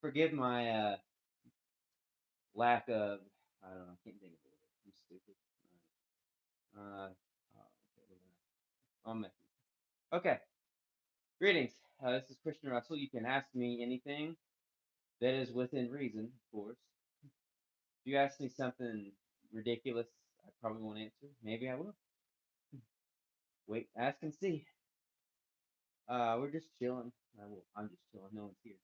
Forgive my lack of. I don't know. I can't think of it. I'm stupid. Okay, I'm messy. Okay. Greetings. This is Christian Russell. You can ask me anything that is within reason, of course. If you ask me something ridiculous, I probably won't answer. Maybe I will. Wait, ask and see. We're just chilling. I'm just chilling. No one's here.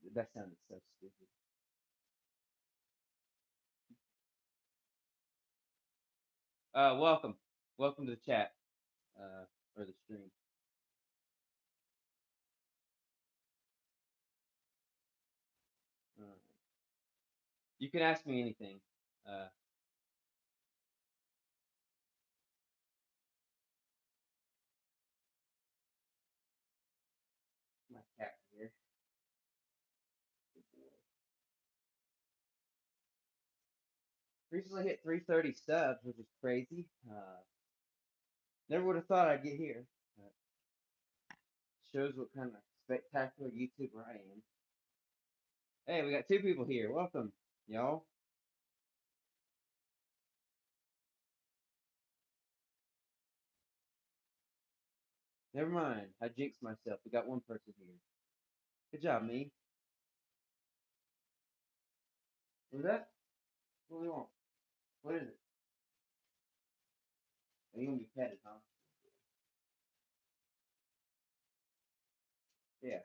Yeah, that sounded so stupid. Welcome. Welcome to the chat. Or the stream. Uh, you can ask me anything. Uh, my cat here. Recently hit 330 subs, which is crazy. Never would have thought I'd get here. Uh, Shows what kind of spectacular YouTuber I am. Hey, we got two people here. Welcome, y'all. Never mind. I jinxed myself. We got one person here. Good job, me. What was that? What do we want? What is it? Are you gonna be petted, huh? Yeah.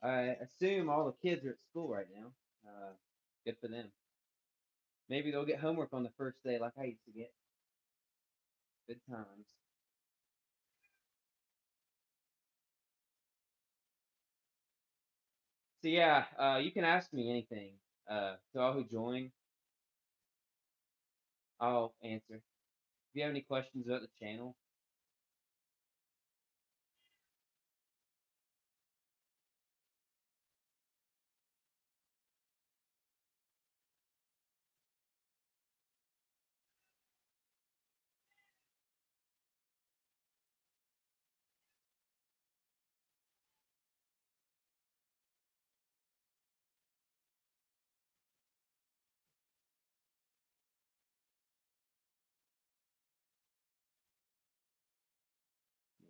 I assume all the kids are at school right now. Good for them. Maybe they'll get homework on the first day like I used to get. Good times. So yeah, you can ask me anything. To all who join, I'll answer. If you have any questions about the channel,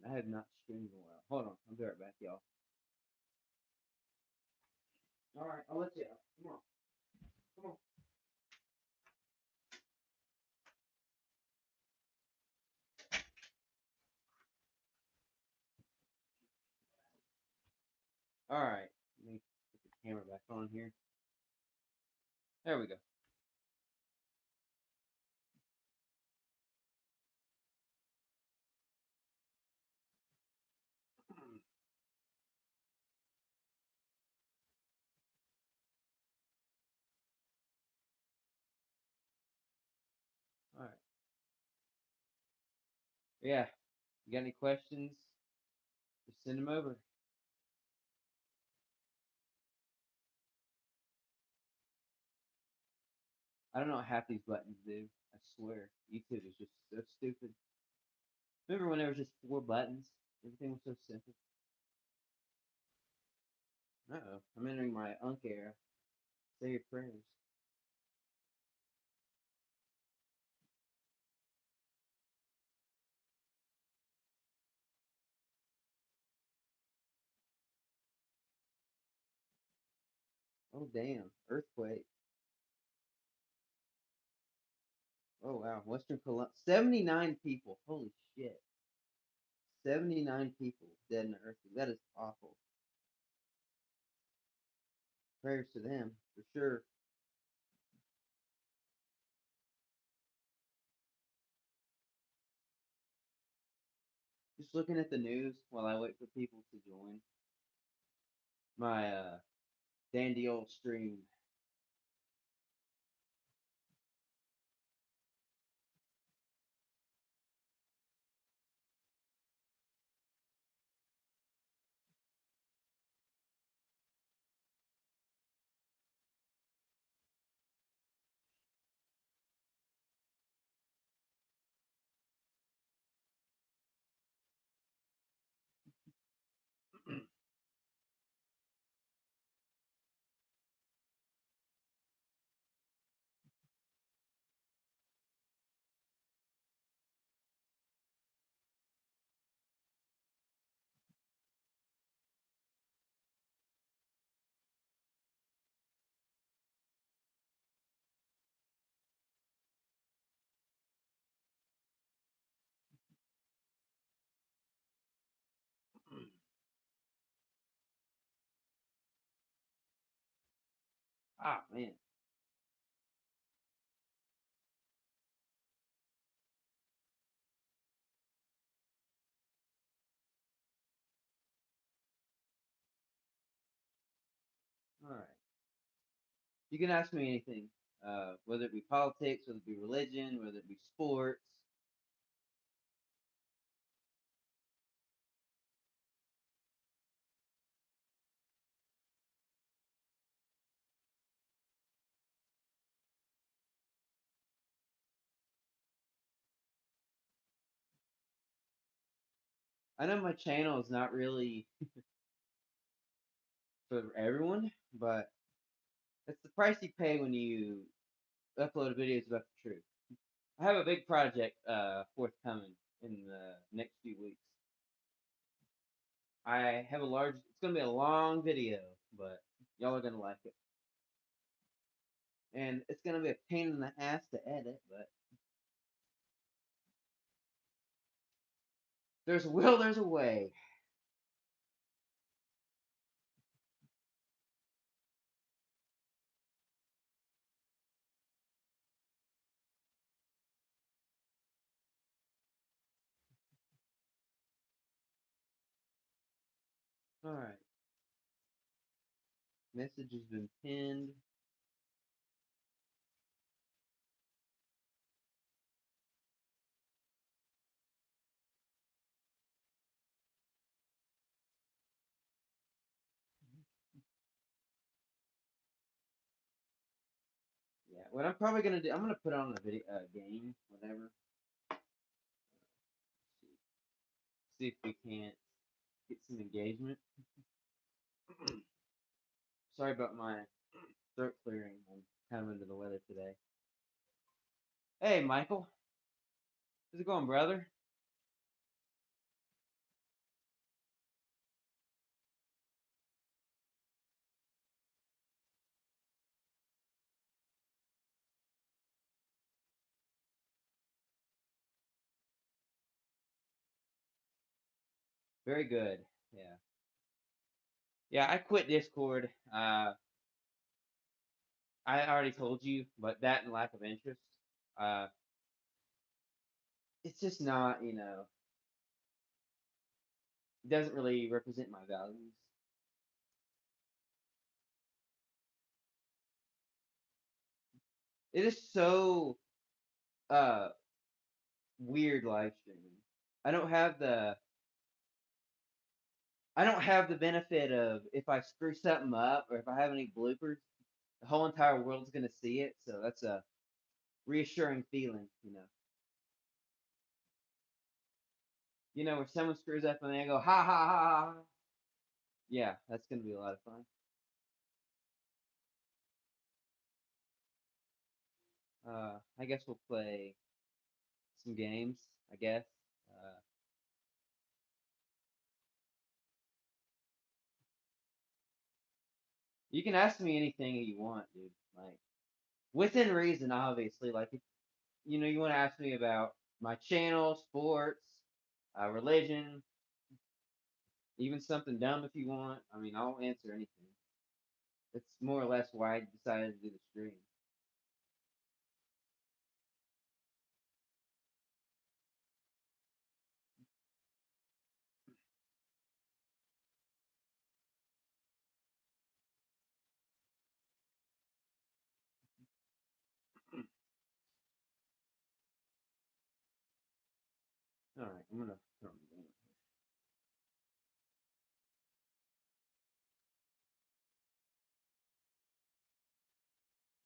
I have not streamed in a while. Hold on, I'll be right back, y'all. All right, I'll let you out. Come on, come on. All right, let me put the camera back on here. There we go. All right. Yeah. You got any questions? Just send them over. I don't know what half these buttons do. I swear, YouTube is just so stupid. Remember when there was just four buttons? Everything was so simple. Uh-oh, I'm entering my Unk era. Say your prayers. Oh damn, earthquake. Oh wow, Western Columbia. 79 people. Holy shit. 79 people dead in the earthquake. That is awful. Prayers to them, for sure. Just looking at the news while I wait for people to join my dandy old stream. Ah, man. All right. You can ask me anything, whether it be politics, whether it be religion, whether it be sports. I know my channel is not really for everyone, but it's the price you pay when you upload videos about the truth. I have a big project forthcoming in the next few weeks. I have a large. It's gonna be a long video, but y'all are gonna like it, and it's gonna be a pain in the ass to edit. But there's a will, there's a way. All right, message has been pinned. Yeah, what I'm probably gonna do, I'm gonna put on a video game, whatever. See if we can't get some engagement. Sorry about my throat clearing. I'm kind of under the weather today. Hey, Michael, how's it going, brother? Very good. Yeah, yeah. I quit Discord. I already told you, but that and lack of interest. Uh, it's just not. Doesn't really represent my values. It is so uh weird live streaming. I don't have the I don't have the benefit of if I screw something up or if I have any bloopers, the whole entire world's gonna see it. So that's a reassuring feeling. Where someone screws up and they go ha ha ha ha. Yeah, that's gonna be a lot of fun. I guess we'll play some games. I guess. Uh, you can ask me anything you want, dude. Like within reason, obviously. Like if you want to ask me about my channel, sports, religion, even something dumb if you want. I mean, I'll answer anything. It's more or less why I decided to do the stream. All right, I'm gonna turn the game.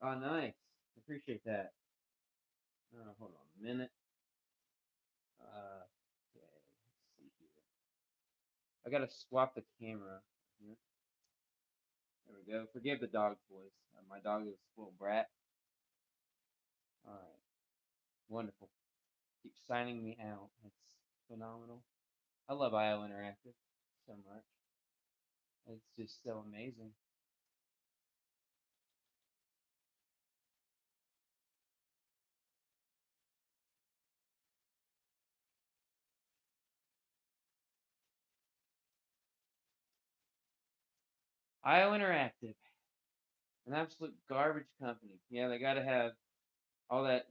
Oh, nice. Appreciate that. Hold on a minute. Okay, let's see here. I gotta swap the camera here. There we go. Forgive the dog's voice. My dog is a little brat. All right, wonderful. Keep signing me out. That's phenomenal. I love IO Interactive so much. It's just so amazing. IO Interactive. An absolute garbage company. Yeah, they got to have all that,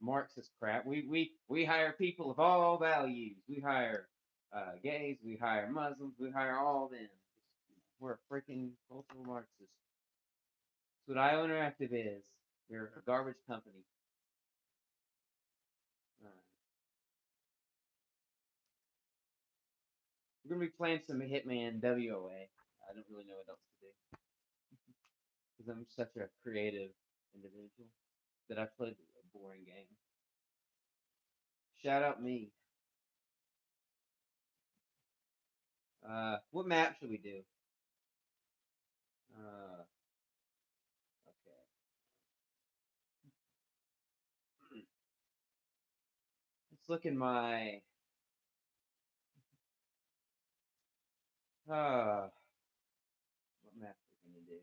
Marxist crap. We hire people of all values. We hire gays. We hire Muslims. We hire all them. We're a freaking cultural Marxist. That's what IO Interactive is. We're a garbage company. Uh, we're gonna be playing some Hitman WOA. I don't really know what else to do because I'm such a creative individual that I played a boring game. Shout out me. What map should we do? Okay. Let's look in my. What map we're gonna do?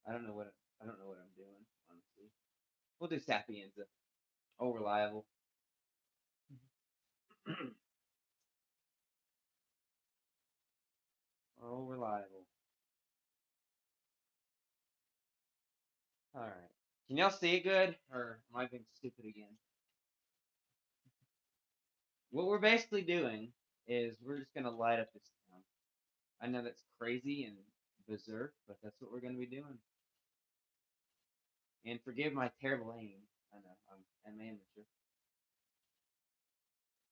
I don't know what I'm doing, honestly. We'll do Sapienza. Oh, reliable. Oh, reliable. All right. Can y'all see it good, or am I being stupid again? What we're basically doing is we're just gonna light up this town. I know that's crazy and berserk, but that's what we're gonna be doing. And forgive my terrible aim. I know I'm amateur. If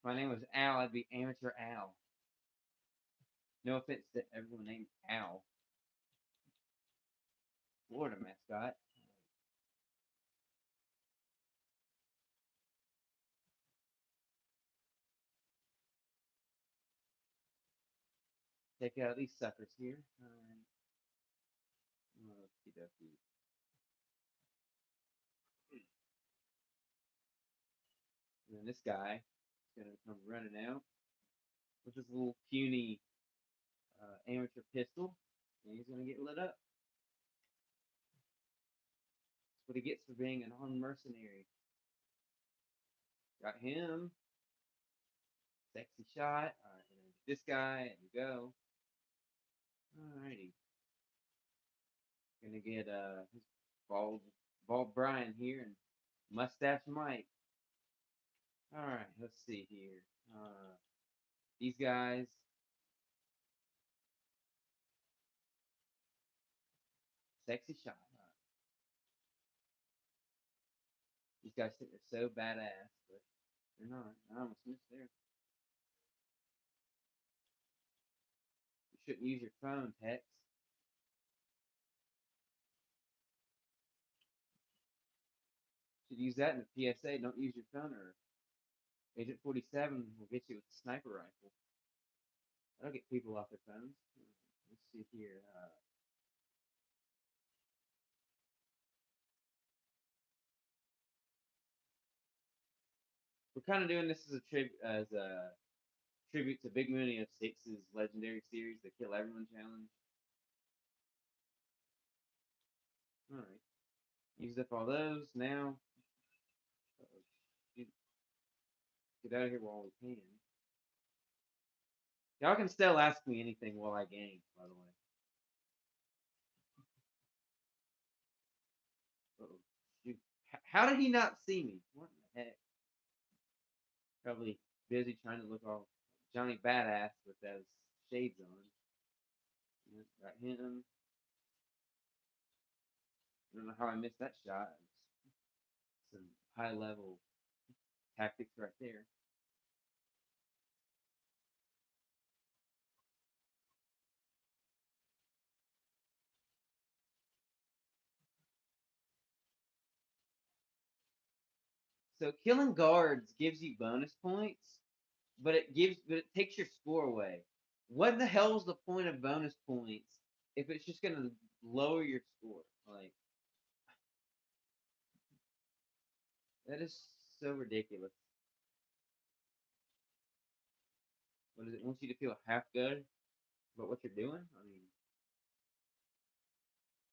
my name was Al, I'd be amateur Al. No offense to everyone named Al. Florida mascot. Take out these suckers here. Alright. Okie dokie. And then this guy is going to come running out with his little puny amateur pistol. And he's going to get lit up. That's what he gets for being an armed mercenary. Got him. Sexy shot. Alright, and then this guy, and you go. Alrighty. Gonna get his bald Brian here and mustache Mike. Alright, let's see here. These guys. Sexy shot. These guys think they're so badass, but they're not. I almost missed there. You shouldn't use your phone, Tex. Should use that in the PSA. Don't use your phone, or Agent 47 will get you with a sniper rifle. That'll get people off their phones. Let's see here. We're kind of doing this as a tribute to Big Mooney of Six's legendary series, the Kill Everyone challenge. All right, used up all those. Now, get, get out of here while we can. Y'all can still ask me anything while I game, by the way. Uh-oh. Shoot. How did he not see me? What the heck? Probably busy trying to look all Johnny Badass with those shades on. Yeah, got him. I don't know how I missed that shot. Some high level tactics right there. So killing guards gives you bonus points, but it takes your score away. What the hell is the point of bonus points if it's just gonna lower your score? Like, that is so ridiculous. What does it want you to feel half good about what you're doing? I mean,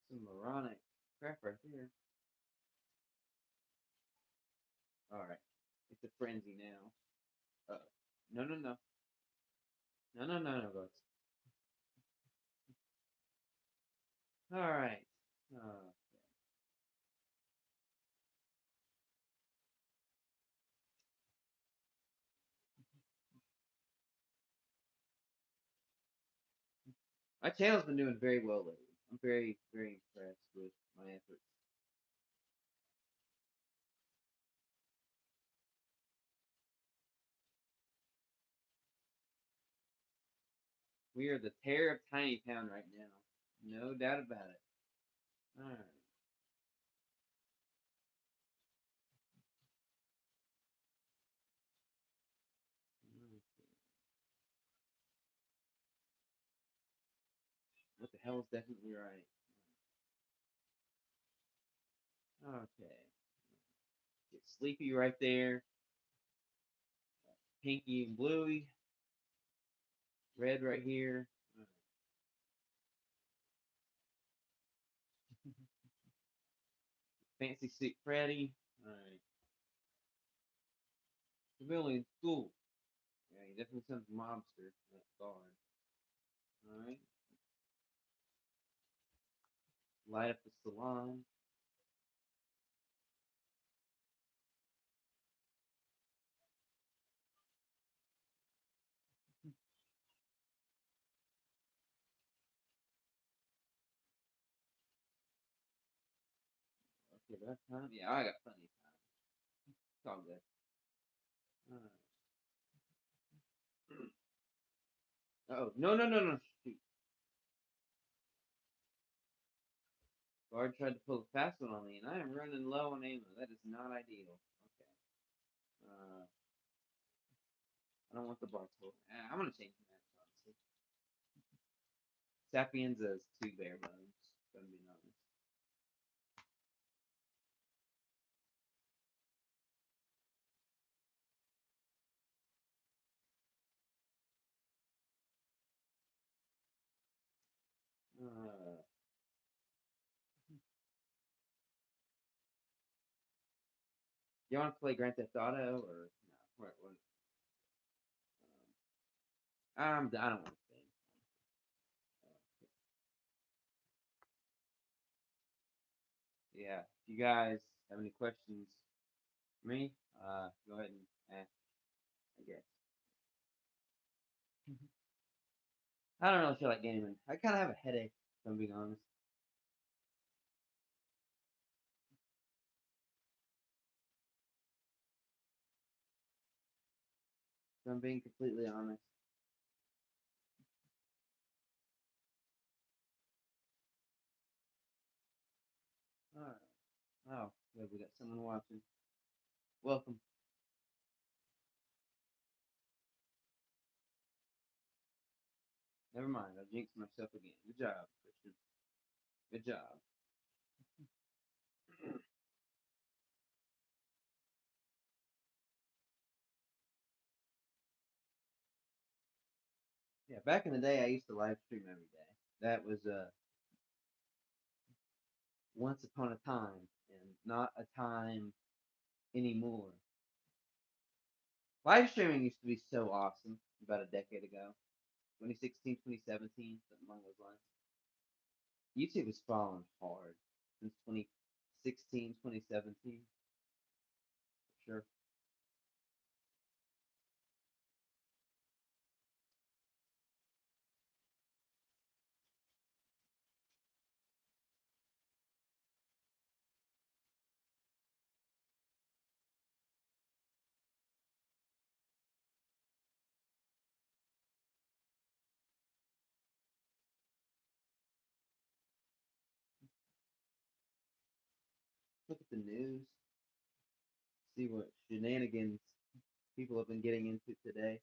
some moronic crap right there. All right, it's a frenzy now. No, no, no, no, no, no, no, guys. All right. Uh, my channel's been doing very well lately. I'm very, very impressed with my efforts. We are the terror of Tiny Town right now. No doubt about it. All right. What the hell is definitely right? Okay. Get Sleepy right there. Pinky and Bluey. Red right here. Fancy Sick Freddy. Alright. Civilian school. Yeah, he definitely sounds mobster. That guard. Alright. Light up the salon. Okay, that time? Yeah, I got plenty of time. It's all good. Alright. Oh, no, no, no, no. Shoot. Guard tried to pull a fast one on me, and I am running low on ammo. That is not ideal. Okay. I don't want the Bartol. I'm gonna change the maps, honestly. Sapienza is too bare bones, if I'm being honest. Uh, you want to play Grand Theft Auto or no? I don't want to play. Yeah. If you guys have any questions for me, go ahead and ask. I guess. I don't really feel like gaming. I kind of have a headache, if I'm being honest. If I'm being completely honest. All right. Oh, good. We got someone watching. Welcome. Never mind. I jinxed myself again. Good job, Christian. Good job. Yeah, back in the day, I used to live stream every day. That was once upon a time, and not a time anymore. Live streaming used to be so awesome about a decade ago. 2016, 2017, something along those lines. YouTube has fallen hard since 2016, 2017, for sure. Look at the news, see what shenanigans people have been getting into today.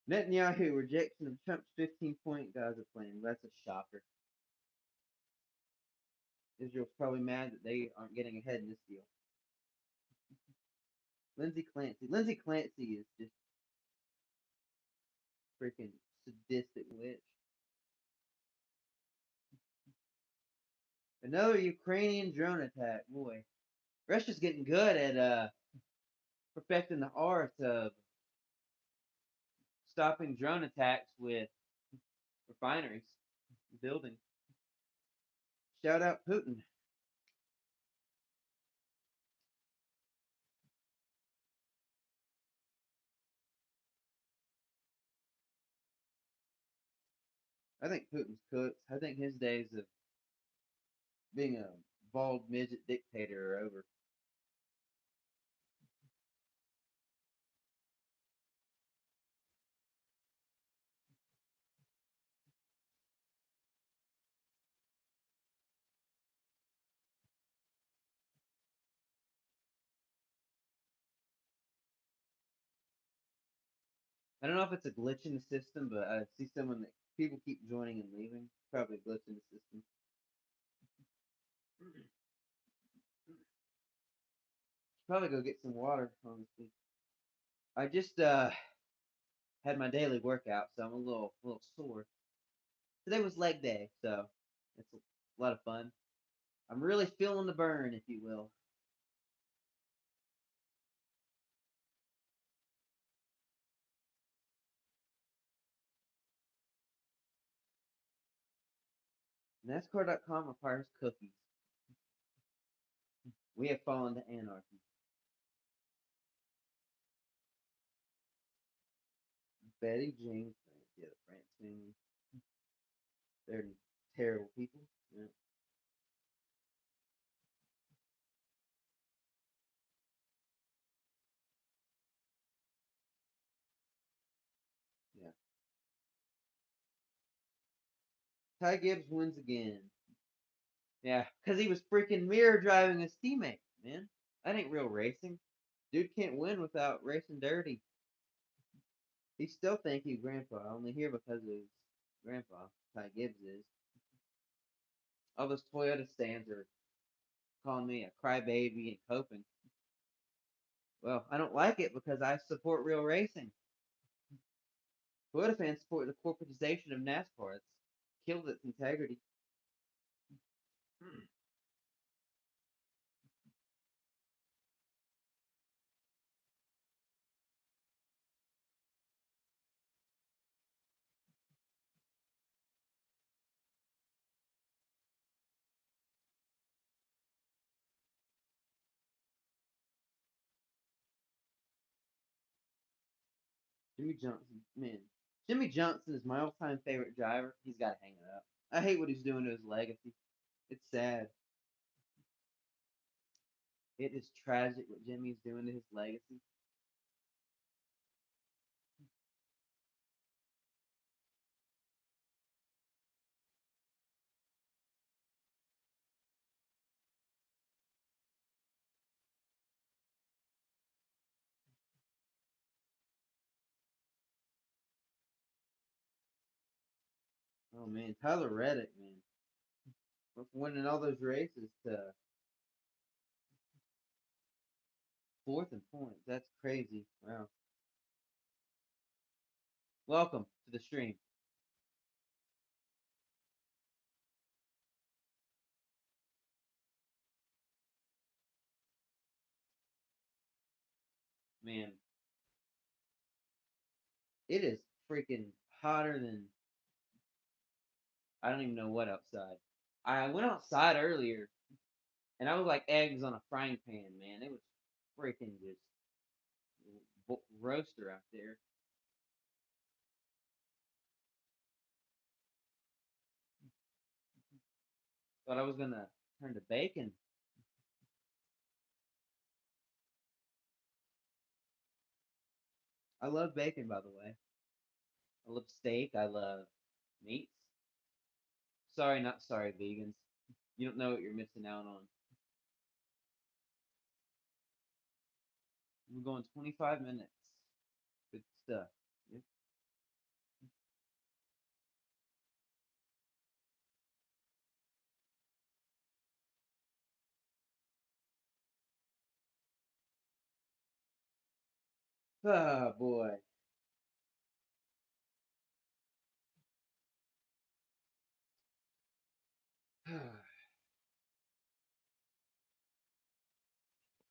Netanyahu rejection of Trump's 15-point Gaza plan. That's a shocker. Israel's probably mad that they aren't getting ahead in this deal. Lindsay Clancy. Lindsay Clancy is just freaking sadistic witch. Another Ukrainian drone attack. Boy, Russia's getting good at perfecting the art of stopping drone attacks with refineries, buildings. Shout out Putin. I think Putin's cooked. I think his days of being a bald midget dictator are over. I don't know if it's a glitch in the system, but I see someone that people keep joining and leaving. Probably a glitch in the system. Probably go get some water, honestly. I just had my daily workout, so I'm a little sore. Today was leg day, so it's a lot of fun. I'm really feeling the burn, if you will. NASCAR.com requires cookies. We have fallen to anarchy. Betty Jean France, yeah, the France family. They're terrible people. Yeah, yeah. Ty Gibbs wins again. Yeah, because he was freaking mirror driving his teammate, man. That ain't real racing. Dude can't win without racing dirty. He still think he's grandpa, only here because of his grandpa. Ty Gibbs is. All those Toyota stands are calling me a crybaby and coping. Well, I don't like it because I support real racing. Toyota fans support the corporatization of NASCAR. It's killed its integrity. Jimmy Johnson, man. Jimmy Johnson is my all-time favorite driver. He's got to hang it up. I hate what he's doing to his legacy. It's sad. It is tragic what Jimmy's doing to his legacy. Oh man, Tyler Reddick, man, winning all those races to fourth in points. That's crazy. Wow. Welcome to the stream, man. It is freaking hotter than I don't even know what outside. I went outside earlier and I was like eggs on a frying pan, man. It was freaking just roaster out there. Thought I was gonna turn to bacon. I love bacon, by the way. I love steak. I love meats. Sorry, not sorry, vegans. You don't know what you're missing out on. We're going 25 minutes. Good stuff. Yep. Oh boy.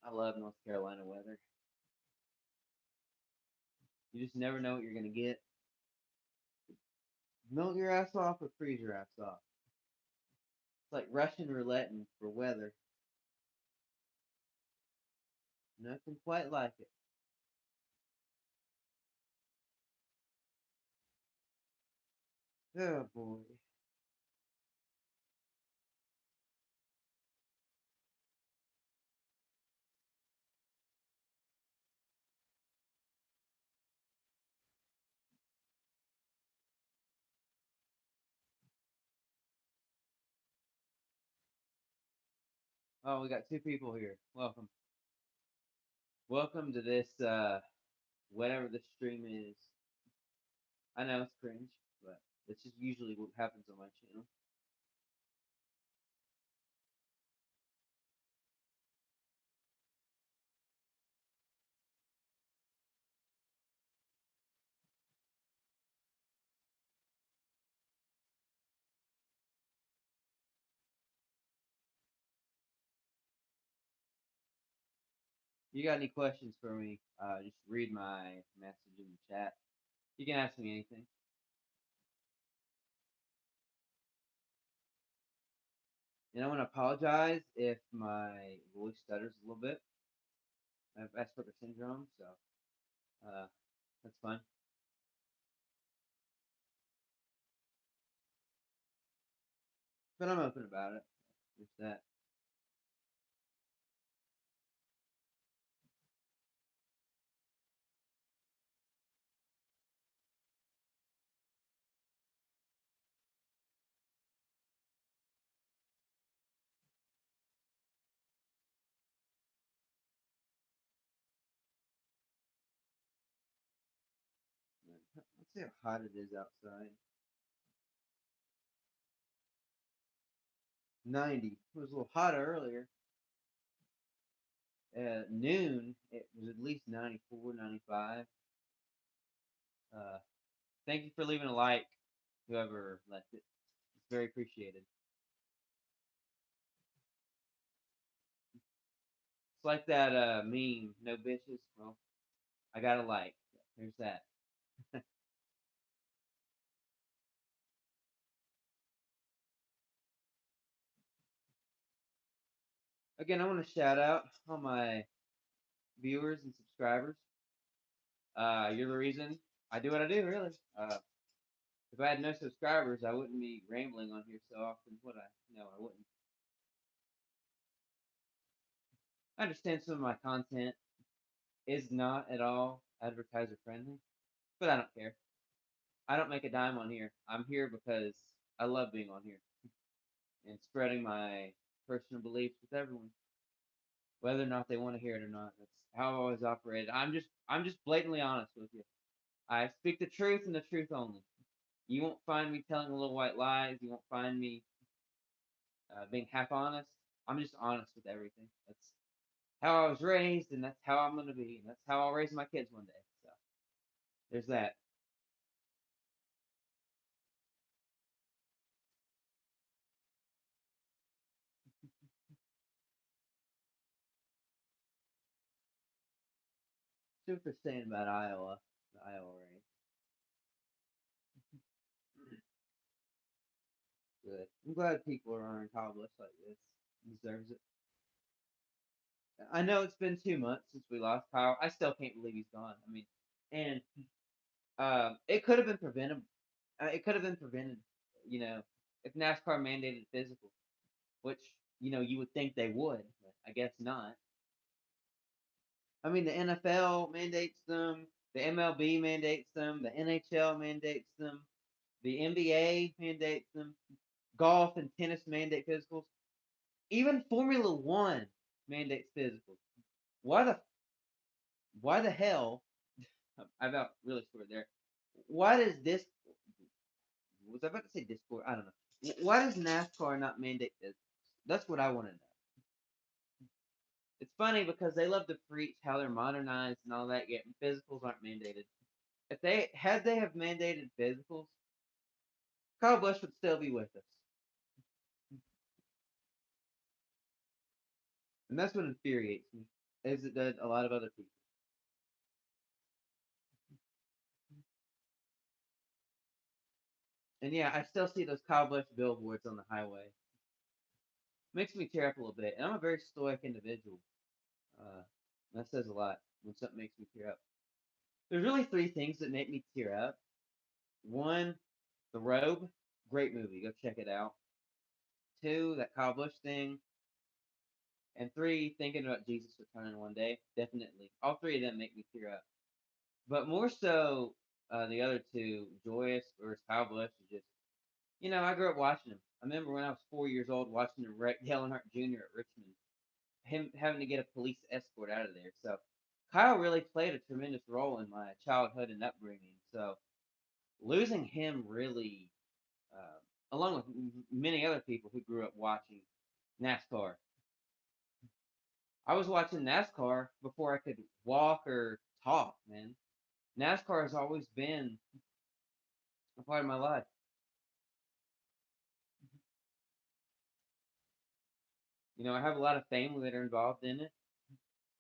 I love North Carolina weather. You just never know what you're gonna get. Melt your ass off or freeze your ass off. It's like Russian roulette for weather. Nothing quite like it. Oh boy. Oh, we got two people here. Welcome. Welcome to this whatever the stream is. I know it's cringe, but it's just usually what happens on my channel. You got any questions for me? Just read my message in the chat. You can ask me anything. And I want to apologize if my voice stutters a little bit. I have Asperger's syndrome, so that's fine. But I'm open about it. There's that. Let's see how hot it is outside. 90. It was a little hotter earlier. At noon, it was at least 94, 95. Thank you for leaving a like, whoever left it. It's very appreciated. It's like that meme, no bitches. Well, I got a like. There's that. Again, I want to shout out all my viewers and subscribers. You're the reason I do what I do, really. If I had no subscribers, I wouldn't be rambling on here so often, would I? No, I wouldn't. I understand some of my content is not at all advertiser friendly, but I don't care. I don't make a dime on here. I'm here because I love being on here and spreading my personal beliefs with everyone, whether or not they want to hear it or not. That's how I've always operated. I'm just blatantly honest with you. I speak the truth and the truth only. You won't find me telling little white lies. You won't find me being half honest. I'm just honest with everything. That's how I was raised, and that's how I'm gonna be, and that's how I'll raise my kids one day. So there's that. Super saying about Iowa, the Iowa race. Good. I'm glad people are accomplished like this. Deserves it. I know it's been 2 months since we lost Kyle. I still can't believe he's gone. I mean, and it could have been prevented. It could have been prevented. You know, if NASCAR mandated physical, which you would think they would, but I guess not. I mean, the NFL mandates them, the MLB mandates them, the NHL mandates them, the NBA mandates them, golf and tennis mandate physicals. Even Formula One mandates physicals. Why the why the hell? I about really scored there. Why does this? Was I about to say Discord? I don't know. Why does NASCAR not mandate physicals? That's what I want to know. It's funny because they love to preach how they're modernized and all that, yet physicals aren't mandated. If they have mandated physicals, Kyle Busch would still be with us, and that's what infuriates me, as it does a lot of other people. And yeah, I still see those Kyle Busch billboards on the highway. Makes me tear up a little bit. And I'm a very stoic individual. Uh, that says a lot when something makes me tear up. There's really three things that make me tear up. One, The Robe, great movie. Go check it out. Two, that Kyle Busch thing. And three, thinking about Jesus returning one day. Definitely. All three of them make me tear up. But more so, the other two, Joyous versus Kyle Busch, is just, I grew up watching him. I remember when I was 4 years old watching him wreck Dale Earnhardt Jr. at Richmond, him having to get a police escort out of there. So Kyle really played a tremendous role in my childhood and upbringing. So losing him really, along with many other people who grew up watching NASCAR. I was watching NASCAR before I could walk or talk, man. NASCAR has always been a part of my life. I have a lot of family that are involved in it.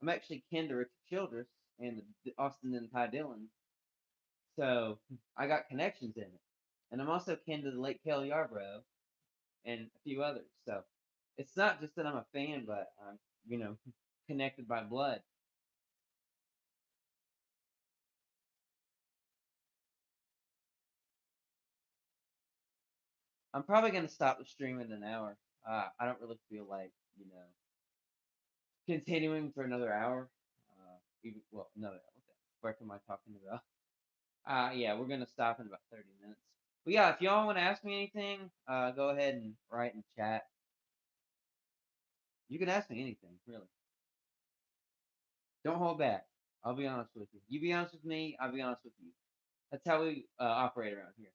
I'm actually kin to Richard Childress and Austin and Ty Dillon, so I got connections in it. And I'm also kin to the late Kelly Yarbrough and a few others. So it's not just that I'm a fan, but I'm, connected by blood. I'm probably gonna stop the stream in an hour. I don't really feel like, continuing for another hour. Another. What am I talking about? Yeah, we're gonna stop in about 30 minutes. But yeah, if y'all want to ask me anything, go ahead and write in chat. You can ask me anything, really. Don't hold back. I'll be honest with you. You be honest with me. I'll be honest with you. That's how we operate around here.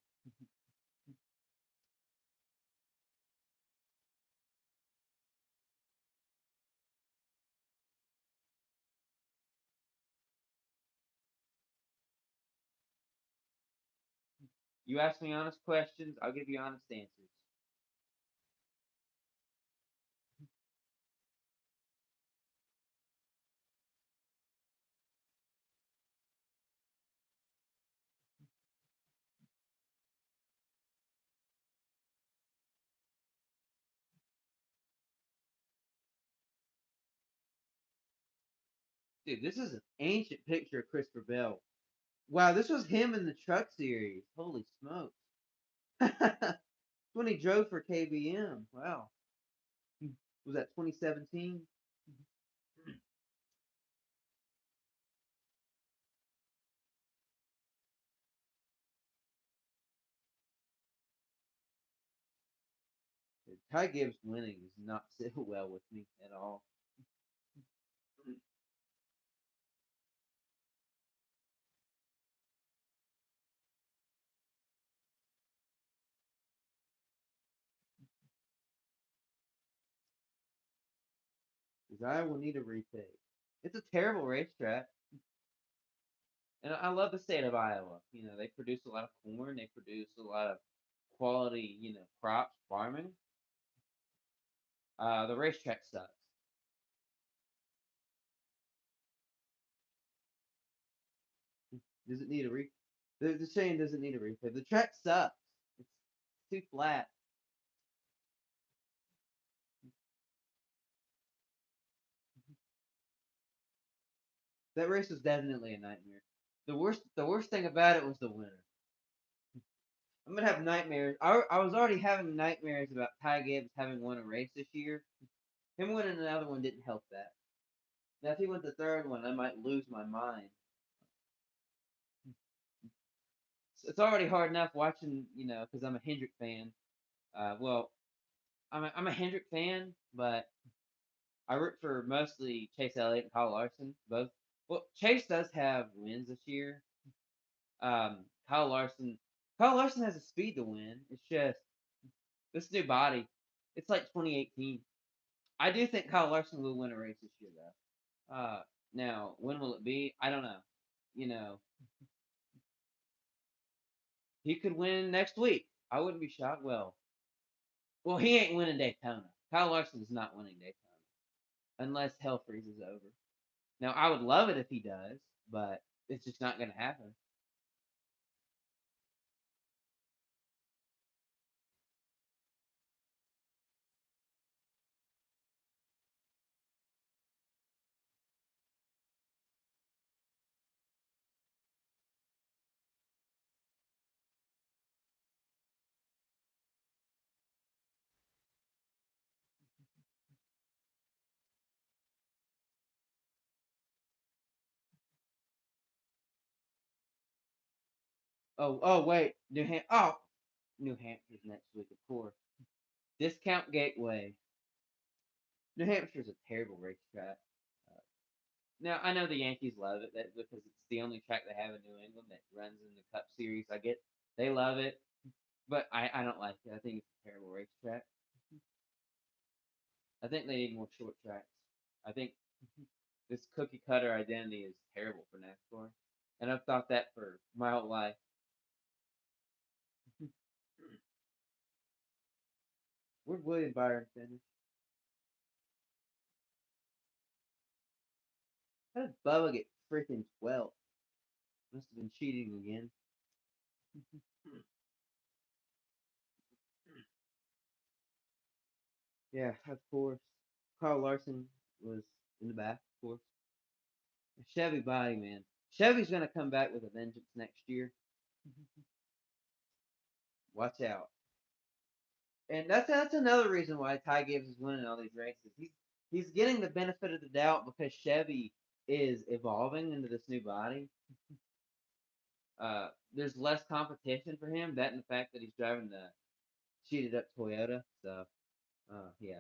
You ask me honest questions, I'll give you honest answers. Dude, this is an ancient picture of Christopher Bell. Wow, this was him in the truck series. Holy smokes. When he drove for KBM. Wow. Was that 2017? Ty Gibbs winning does not sit well with me at all. Because I will need a retake. It's a terrible racetrack. And I love the state of Iowa. They produce a lot of corn, they produce a lot of quality, crops, farming. The racetrack sucks. Does it need a re? The saying doesn't need a replay. The track sucks. It's too flat. That race was definitely a nightmare. The worst thing about it was the winner. I'm gonna have nightmares. I was already having nightmares about Ty Gibbs having won a race this year. Him winning another one didn't help that. Now if he went the third one, I might lose my mind. It's already hard enough watching, because I'm a Hendrick fan. Well, I'm a Hendrick fan, but I root for mostly Chase Elliott and Kyle Larson. Both. Well, Chase does have wins this year. Kyle Larson. Kyle Larson has the speed to win. It's just this new body. It's like 2018. I do think Kyle Larson will win a race this year, though. Now when will it be? I don't know. You know, he could win next week. I wouldn't be shocked. Well, he ain't winning Daytona. Kyle Larson is not winning Daytona unless hell freezes over. Now, I would love it if he does, but it's just not going to happen. Wait, New Hampshire's next week, of course. Discount Gateway. New Hampshire's a terrible racetrack. Uh, Now I know the Yankees love it because it's the only track they have in New England that runs in the Cup Series. I get they love it, but I don't like it. I think it's a terrible racetrack. I think they need more short tracks. I think this cookie cutter identity is terrible for NASCAR, and I've thought that for my whole life. Where'd William Byron finish? How did Bubba get freaking 12th? Must have been cheating again. Yeah, of course. Carl Larson was in the back, of course. Chevy body, man. Chevy's gonna come back with a vengeance next year. Watch out. And that's another reason why Ty Gibbs is winning all these races. He's getting the benefit of the doubt because Chevy is evolving into this new body. There's less competition for him. That and the fact that he's driving the cheated up Toyota. So, yeah,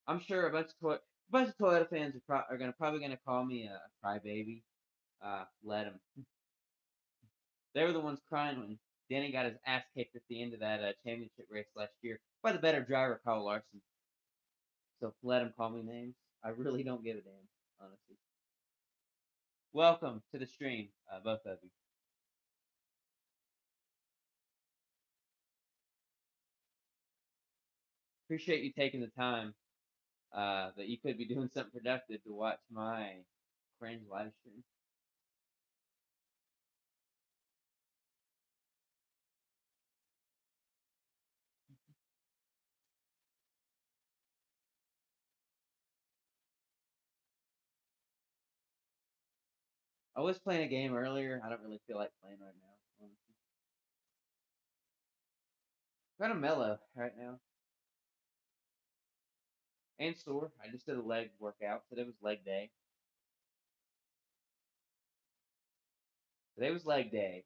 I'm sure a bunch of Toyota fans are gonna probably gonna call me a crybaby. Let them. They were the ones crying when Denny got his ass kicked at the end of that championship race last year by the better driver, Kyle Larson. So let them call me names. I really don't give a damn, honestly. Welcome to the stream, both of you. Appreciate you taking the time that you could be doing something productive to watch my cringe live stream. I was playing a game earlier. I don't really feel like playing right now. Honestly. Kind of mellow right now. And sore. I just did a leg workout. Today was leg day. Today was leg day.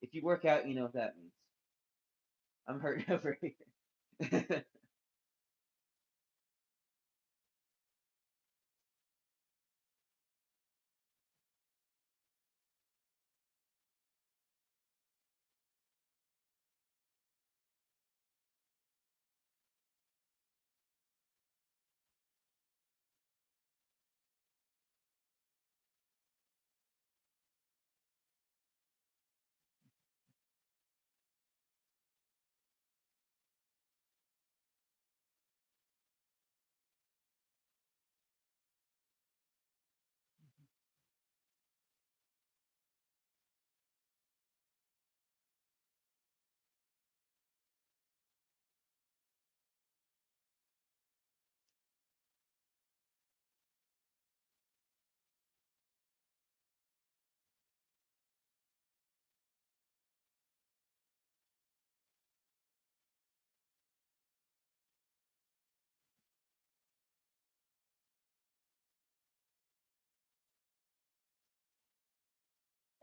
If you work out, you know what that means. I'm hurting over here.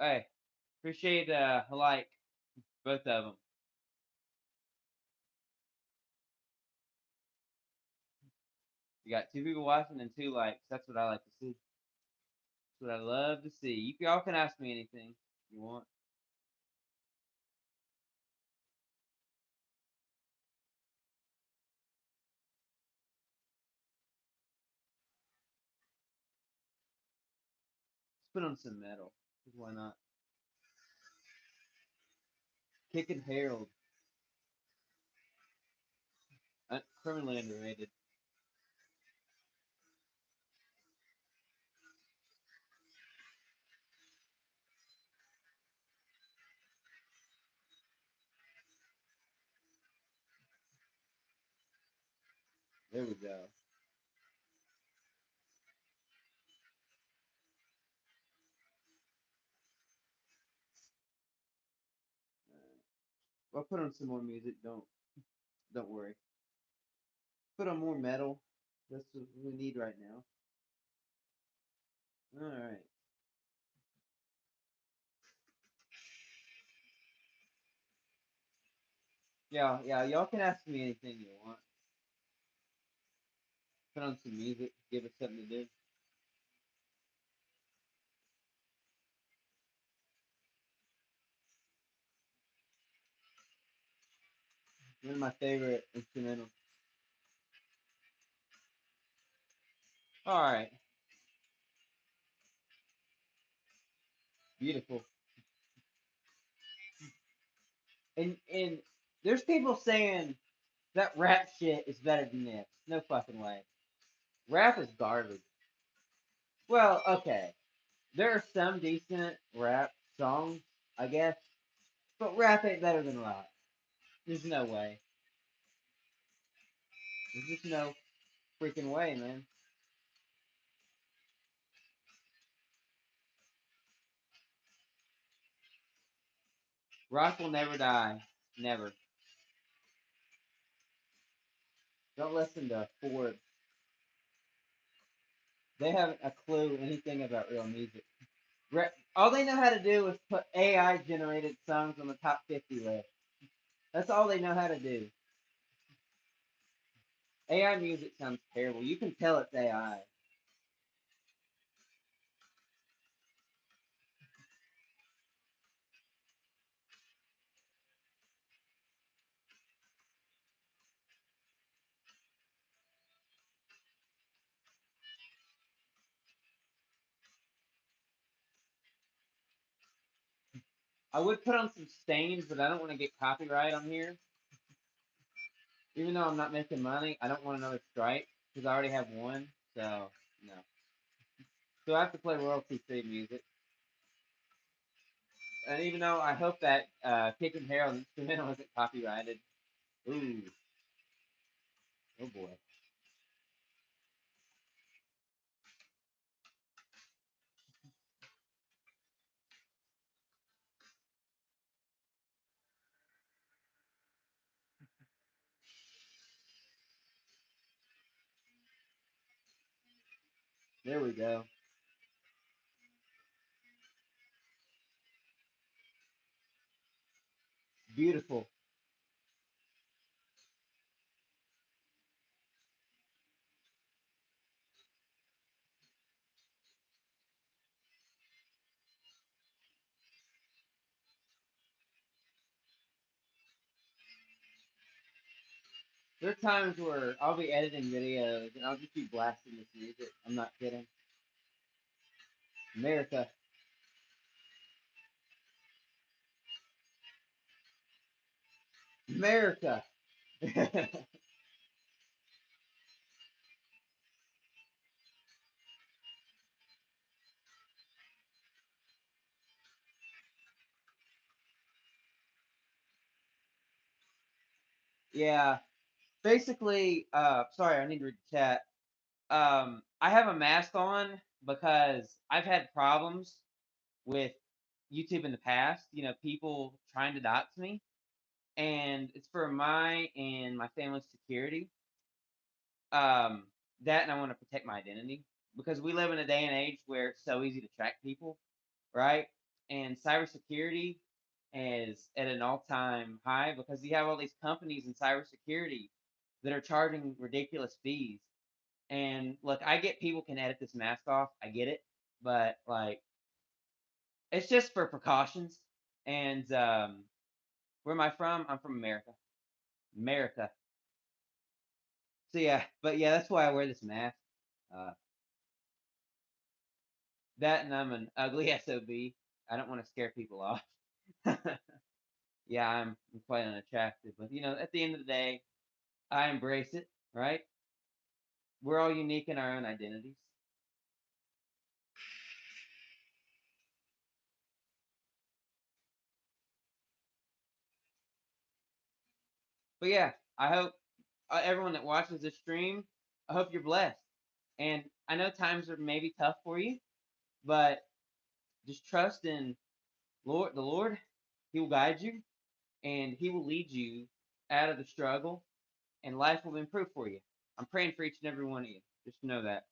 Hey, appreciate a like, both of them. You got two people watching and two likes. That's what I like to see. That's what I love to see. Y'all can ask me anything you want. Let's put on some metal. Why not? Kicking Harold. Criminally underrated. There we go. I'll put on some more music. Don't worry. Put on more metal. That's what we need right now. All right. Yeah, yeah. Y'all can ask me anything you want. Put on some music. Give us something to do. One of my favorite instrumentals. All right. Beautiful. And there's people saying that rap shit is better than this. No fucking way. Rap is garbage. Well, okay. There are some decent rap songs, I guess, but rap ain't better than rock. There's no way. There's just no freaking way, man. Rock will never die. Never. Don't listen to Forbes. They haven't a clue anything about real music. All they know how to do is put AI generated songs on the top 50 list. That's all they know how to do. AI music sounds terrible. You can tell it's AI. I would put on some stains, but I don't want to get copyright on here. Even though I'm not making money, I don't want another strike because I already have one. So no. So I have to play royalty free music. And even though I hope that Kicking Harold instrumental isn't copyrighted. Ooh, oh boy. There we go. Beautiful. There are times where I'll be editing videos and I'll just be blasting this music. I'm not kidding. America. America. Yeah. Basically, sorry, I need to read the chat. I have a mask on because I've had problems with YouTube in the past. You know, people trying to dox me, and it's for my and my family's security. Um, that and I want to protect my identity because we live in a day and age where it's so easy to track people, right? And cybersecurity is at an all-time high because you have all these companies in cybersecurity that are charging ridiculous fees. And look, I get people can edit this mask off. I get it, but like it's just for precautions. And where am I from? I'm from America. America. So yeah, but yeah, that's why I wear this mask. Uh, that and I'm an ugly SOB. I don't want to scare people off. Yeah, I'm quite unattractive, but you know, at the end of the day, I embrace it. Right? We're all unique in our own identities. But yeah, I hope everyone that watches this stream, I hope you're blessed. And I know times are maybe tough for you, but just trust in Lord, the Lord. He will guide you, and He will lead you out of the struggle, and life will improve for you. I'm praying for each and every one of you. Just know that.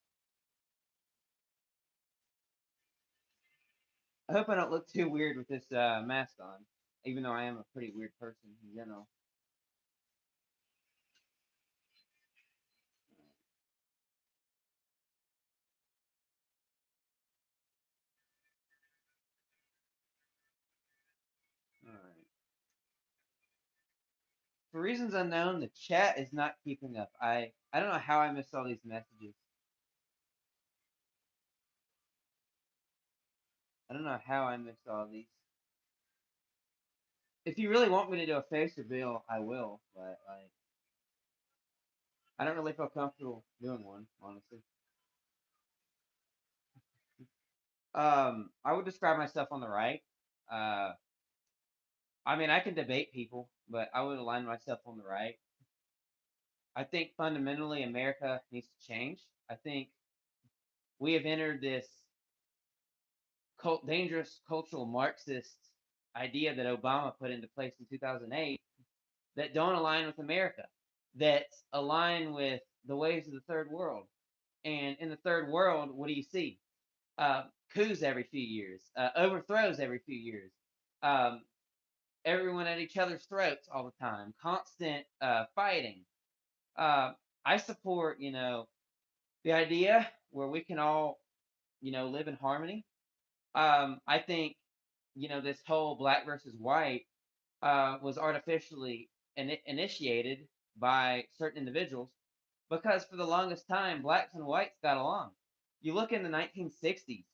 I hope I don't look too weird with this mask on, even though I am a pretty weird person in general. All right. For reasons unknown, the chat is not keeping up. I don't know how I missed all these messages. I don't know how I missed all these. If you really want me to do a face reveal, I will. But like, I don't really feel comfortable doing one, honestly. I would describe myself on the right. Uh, I mean, I can debate people, but I would align myself on the right. I think fundamentally America needs to change. I think we have entered this dangerous cultural Marxist idea that Obama put into place in 2008 that don't align with America, that align with the ways of the third world. And in the third world, what do you see? Coups every few years, overthrows every few years, um, everyone at each other's throats all the time, constant fighting. Uh, I support, the idea where we can all, live in harmony. I think, this whole black versus white was artificially initiated by certain individuals because for the longest time, blacks and whites got along. You look in the 1960s,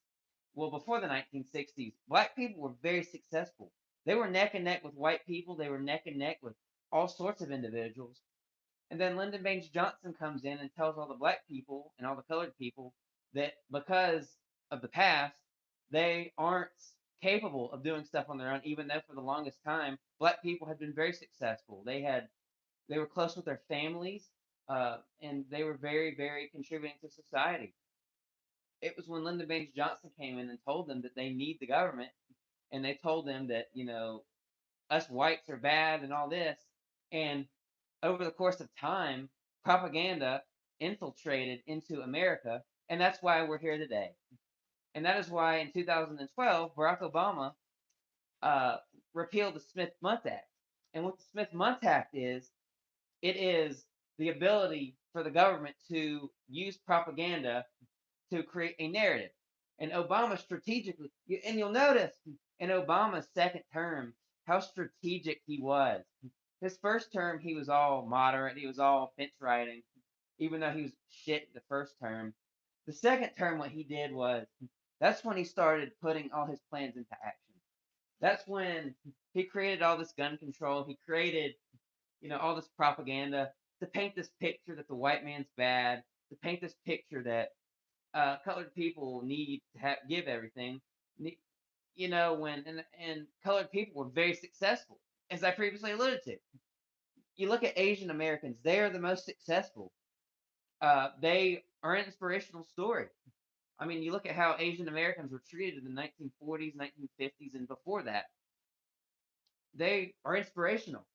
well, before the 1960s, black people were very successful. They were neck and neck with white people, they were neck and neck with all sorts of individuals. And then Lyndon Baines Johnson comes in and tells all the black people and all the colored people that because of the past, they aren't capable of doing stuff on their own, even though for the longest time, black people had been very successful. They were close with their families, and they were very, very contributing to society. It was when Lyndon Baines Johnson came in and told them that they need the government, and they told them that us whites are bad and all this, and over the course of time, propaganda infiltrated into America, and that's why we're here today. And that is why in 2012, Barack Obama uh, repealed the Smith-Mundt Act. And what the Smith-Mundt Act is, it is the ability for the government to use propaganda to create a narrative. And Obama strategically, and you'll notice in Obama's second term how strategic he was. His first term, he was all moderate, he was all fence riding, even though he was shit the first term. The second term, what he did was that's when he started putting all his plans into action. That's when he created all this gun control. He created, all this propaganda to paint this picture that the white man's bad, to paint this picture that colored people need to give everything. When and colored people were very successful, as I previously alluded to. You look at Asian Americans; they are the most successful. They are an inspirational story. I mean, you look at how Asian Americans were treated in the 1940s, 1950s, and before that. They are inspirational,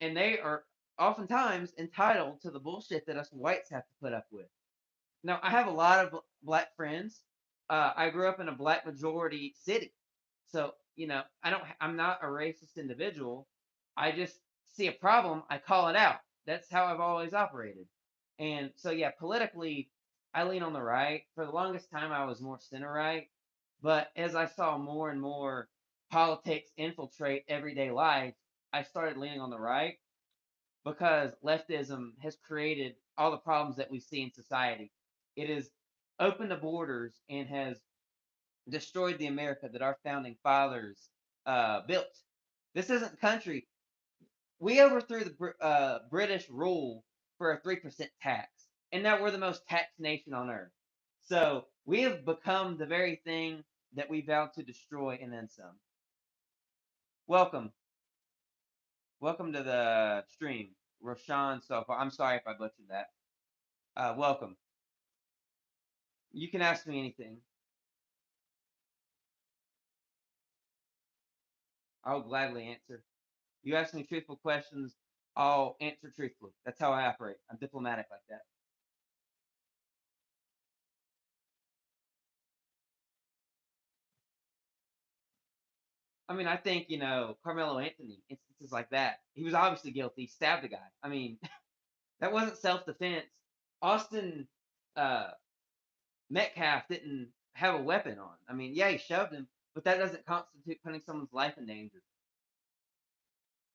and they are oftentimes entitled to the bullshit that us whites have to put up with. Now, I have a lot of black friends. I grew up in a black majority city, so I'm not a racist individual. I just see a problem, I call it out. That's how I've always operated. And so, yeah, politically, I lean on the right. For the longest time, I was more center right. But as I saw more and more politics infiltrate everyday life, I started leaning on the right because leftism has created all the problems that we see in society. It has opened the borders and has destroyed the America that our founding fathers built. This isn't a country. We overthrew the British rule for a 3% tax, and now we're the most taxed nation on earth. So we have become the very thing that we vowed to destroy and then some. Welcome. Welcome to the stream, Roshan Sofa. I'm sorry if I butchered that. Welcome. You can ask me anything. I'll gladly answer. You ask me truthful questions, I'll answer truthfully. That's how I operate. I'm diplomatic like that. I mean, I think Carmelo Anthony, instances like that. He was obviously guilty. He stabbed a guy. I mean, that wasn't self-defense. Austin uh, Metcalf didn't have a weapon on. I mean, yeah, he shoved him, but that doesn't constitute putting someone's life in danger.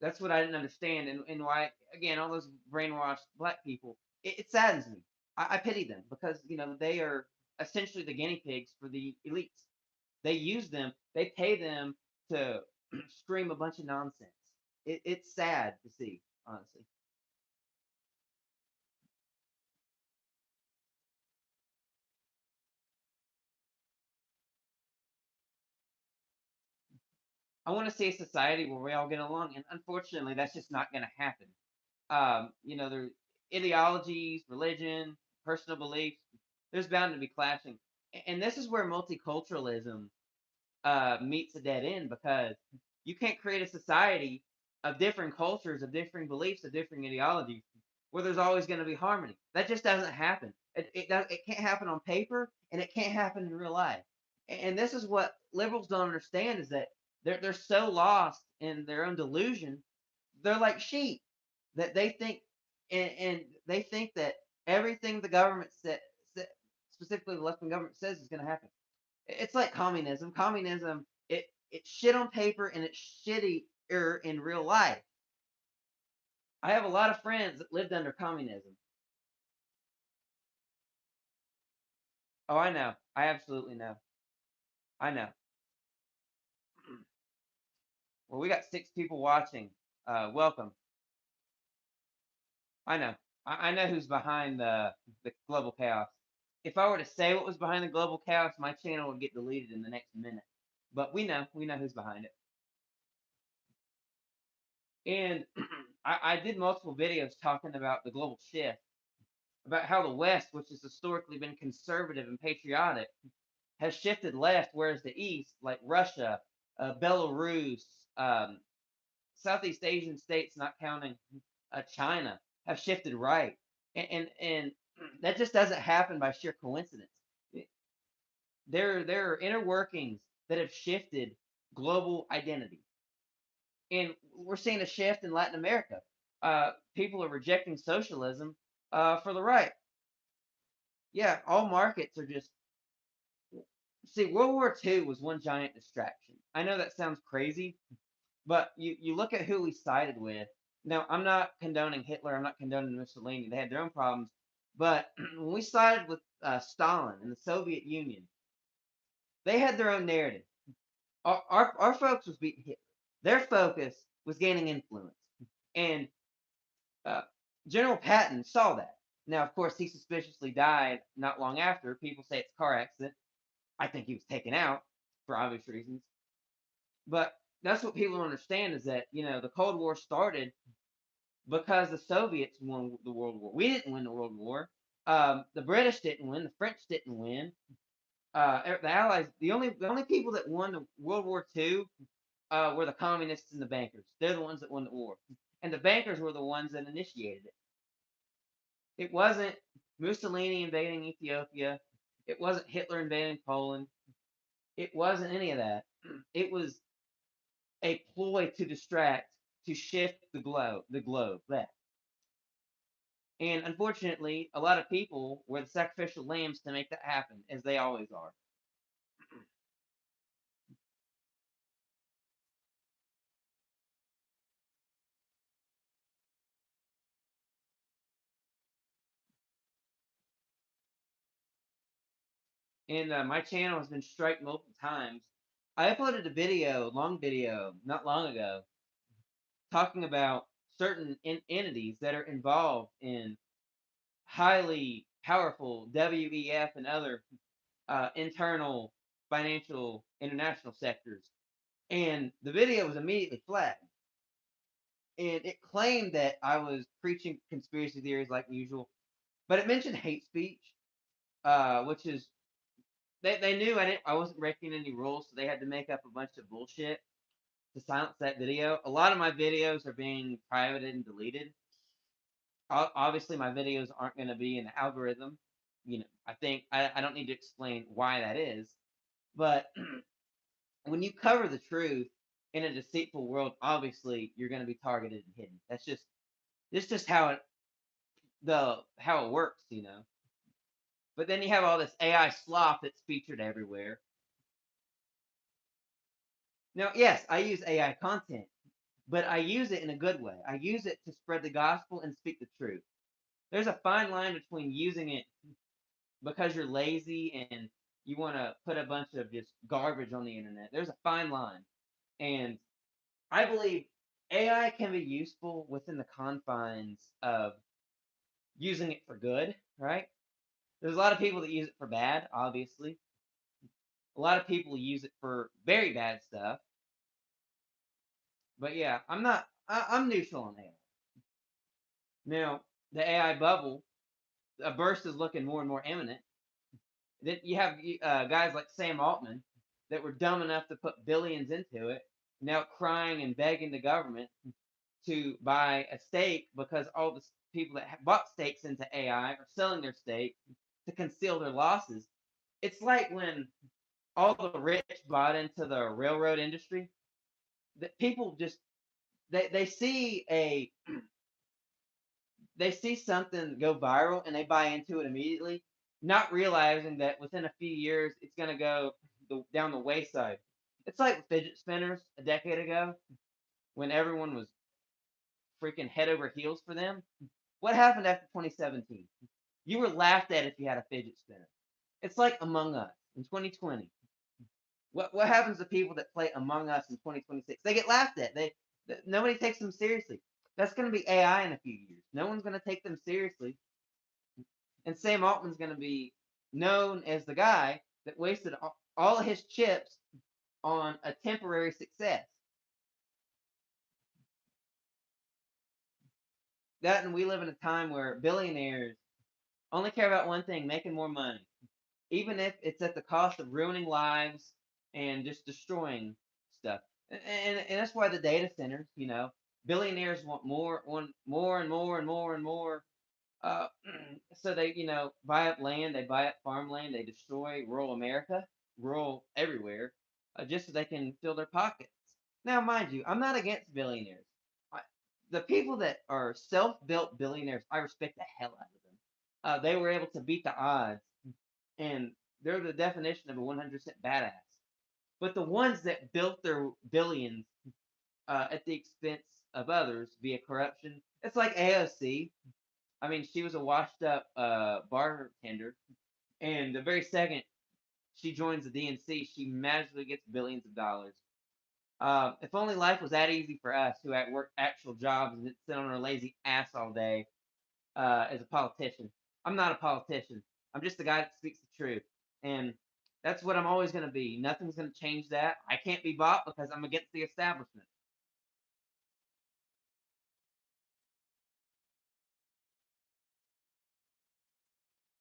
That's what I didn't understand, and why again all those brainwashed black people. It saddens me. I pity them because they are essentially the guinea pigs for the elites. They use them. They pay them to scream a bunch of nonsense. It's sad to see, honestly. I want to see a society where we all get along, and unfortunately, that's just not going to happen. Their ideologies, religion, personal beliefs, there's bound to be clashing. And this is where multiculturalism meets a dead end because you can't create a society of different cultures, of differing beliefs, of differing ideologies where there's always going to be harmony. That just doesn't happen. It can't happen on paper and it can't happen in real life. And this is what liberals don't understand is that they're so lost in their own delusion. They're like sheep that they think and they think that everything the government specifically the left wing government says is going to happen. It's like communism. Communism, it's shit on paper and it's shittier in real life. I have a lot of friends that lived under communism. Oh, I know. I absolutely know. I know. Well, we got 6 people watching. Welcome. I know. I know who's behind the global chaos. If I were to say what was behind the global chaos, my channel would get deleted in the next minute. But we know who's behind it. And I did multiple videos talking about the global shift, about how the West, which has historically been conservative and patriotic, has shifted left, whereas the East, like Russia, Belarus, um, Southeast Asian states, not counting China, have shifted right, and that just doesn't happen by sheer coincidence. There are inner workings that have shifted global identity, and we're seeing a shift in Latin America. People are rejecting socialism for the right. Yeah, all markets are just see. World War II was one giant distraction. I know that sounds crazy, but you look at who we sided with. Now, I'm not condoning Hitler. I'm not condoning Mussolini. They had their own problems. But when we sided with Stalin and the Soviet Union, they had their own narrative. Our folks was beating Hitler. Their focus was gaining influence. And uh, General Patton saw that. Now, of course, he suspiciously died not long after. People say it's a car accident. I think he was taken out for obvious reasons. But that's what people don't understand is that, the Cold War started because the Soviets won the World War. We didn't win the World War. The British didn't win. The French didn't win. The Allies, the only people that won the World War II were the communists and the bankers. They're the ones that won the war, and the bankers were the ones that initiated it. It wasn't Mussolini invading Ethiopia. It wasn't Hitler invading Poland. It wasn't any of that. It was a ploy to distract, to shift the globe. The globe. That. And unfortunately, a lot of people were the sacrificial lambs to make that happen, as they always are. And my channel has been striked multiple times. I uploaded a video, long video, not long ago, talking about certain entities that are involved in highly powerful WEF and other internal financial international sectors. And the video was immediately flagged. And it claimed that I was preaching conspiracy theories like usual, but it mentioned hate speech, which is they knew I wasn't breaking any rules, so they had to make up a bunch of bullshit to silence that video. A lot of my videos are being privated and deleted. Obviously, my videos aren't going to be in the algorithm. I think I don't need to explain why that is, but when you cover the truth in a deceitful world, obviously you're going to be targeted and hidden. That's just how it works, you know. But then you have all this AI slop that's featured everywhere. Now, yes, I use AI content, but I use it in a good way. I use it to spread the gospel and speak the truth. There's a fine line between using it because you're lazy and you want to put a bunch of just garbage on the internet. There's a fine line. And I believe AI can be useful within the confines of using it for good, right? There's a lot of people that use it for bad, obviously. A lot of people use it for very bad stuff. But yeah, I'm not. I'm neutral on AI. Now, the AI bubble, a burst is looking more and more imminent. Then you have guys like Sam Altman that were dumb enough to put billions into it, now crying and begging the government to buy a stake because all the people that bought stakes into AI are selling their stake to conceal their losses. It's like when all the rich bought into the railroad industry. That people just they see something go viral and they buy into it immediately, not realizing that within a few years it's gonna go down the wayside. It's like fidget spinners a decade ago when everyone was freaking head over heels for them. What happened after 2017? You were laughed at if you had a fidget spinner. It's like Among Us in 2020. What happens to people that play Among Us in 2026? They get laughed at. Nobody takes them seriously. That's going to be AI in a few years. No one's going to take them seriously, and Sam Altman's going to be known as the guy that wasted all of his chips on a temporary success. That, and we live in a time where billionaires only care about one thing: making more money, even if it's at the cost of ruining lives and just destroying stuff. And that's why the data centers, billionaires want more and more and more and more. Uh, so they, buy up land, they buy up farmland, they destroy rural America, rural everywhere, just so they can fill their pockets. Now, mind you, I'm not against billionaires. I, the people that are self-built billionaires, I respect the hell out of them. They were able to beat the odds, and they're the definition of a 100% badass. But the ones that built their billions at the expense of others via corruption, it's like AOC. I mean, she was a washed up bartender, and the very second she joins the DNC, she magically gets billions of dollars. If only life was that easy for us who work actual jobs and sit on our lazy ass all day as a politician. I'm not a politician. I'm just a guy that speaks the truth. And that's what I'm always going to be. Nothing's going to change that. I can't be bought because I'm against the establishment.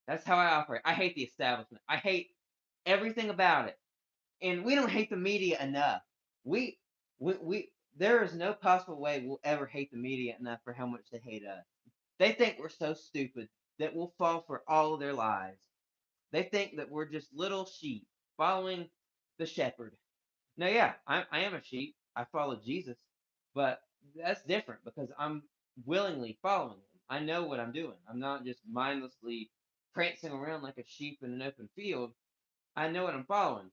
That's how I operate. I hate the establishment. I hate everything about it. And we don't hate the media enough. We, there is no possible way we'll ever hate the media enough for how much they hate us. They think we're so stupid that we'll fall for all of their lies. They think that we're just little sheep following the shepherd. Now, yeah, I am a sheep. I follow Jesus, but that's different because I'm willingly following him. I know what I'm doing. I'm not just mindlessly prancing around like a sheep in an open field. I know what I'm following.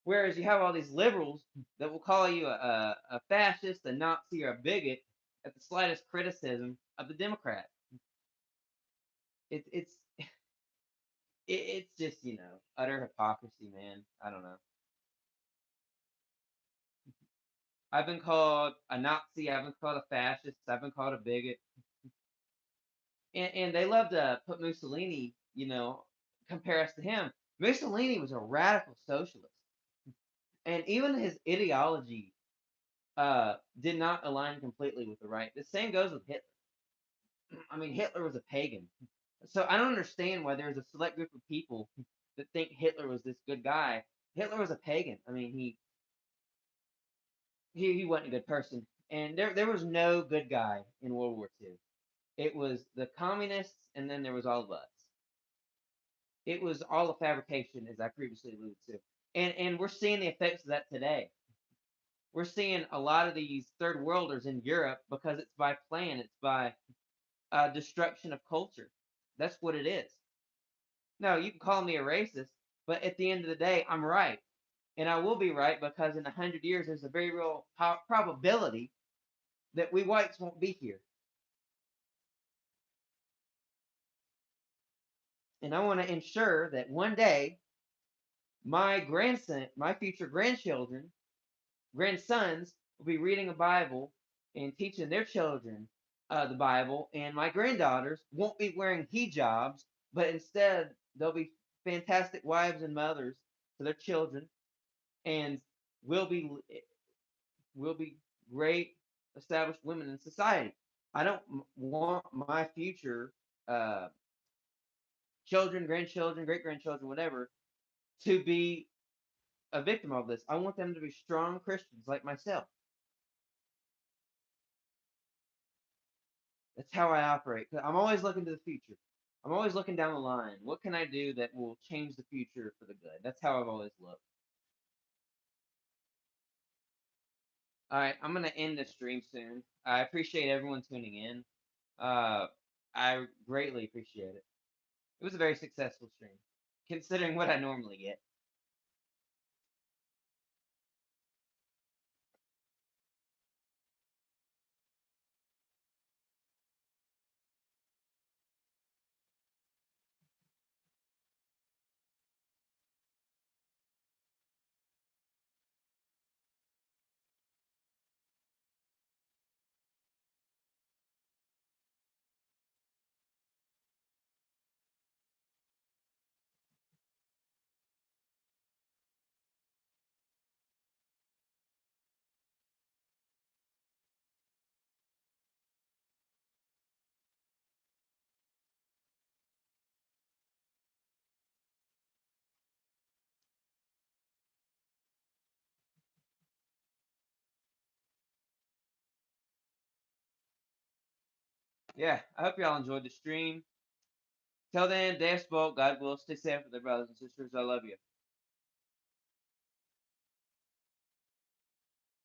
Whereas you have all these liberals that will call you a fascist, a Nazi, or a bigot at the slightest criticism of the Democrat. It's it's just utter hypocrisy, man. I don't know. I've been called a Nazi. I've been called a fascist. I've been called a bigot, and they love to put Mussolini, compare us to him. Mussolini was a radical socialist, and even his ideology did not align completely with the right. The same goes with Hitler. I mean, Hitler was a pagan, so I don't understand why there's a select group of people that think Hitler was this good guy. Hitler was a pagan. I mean, he wasn't a good person, and there was no good guy in World War II. It was the communists, and then there was all of us. It was all a fabrication, as I previously alluded to, and we're seeing the effects of that today. We're seeing a lot of these third worlders in Europe because it's by plan, it's by destruction of culture. That's what it is. No, you can call me a racist, but at the end of the day, I'm right. And I will be right because in 100 years, there's a very real probability that we whites won't be here. And I want to ensure that one day, my grandson, my future grandchildren, grandsons, will be reading a Bible and teaching their children the Bible, and my granddaughters won't be wearing hijabs, but instead they'll be fantastic wives and mothers to their children, and will be will be great established women in society. I don't want my future uh, children, grandchildren, great grandchildren, whatever, to be a victim of this. I want them to be strong Christians like myself. That's how I operate. 'Cause I'm always looking to the future. I'm always looking down the line. What can I do that will change the future for the good? That's how I've always looked. All right, I'm gonna end the stream soon. I appreciate everyone tuning in. Uh, I greatly appreciate it. It was a very successful stream, considering what I normally get. Yeah, I hope y'all enjoyed the stream. Till then, Dave spoke. God will stay safe with their brothers and sisters. I love you.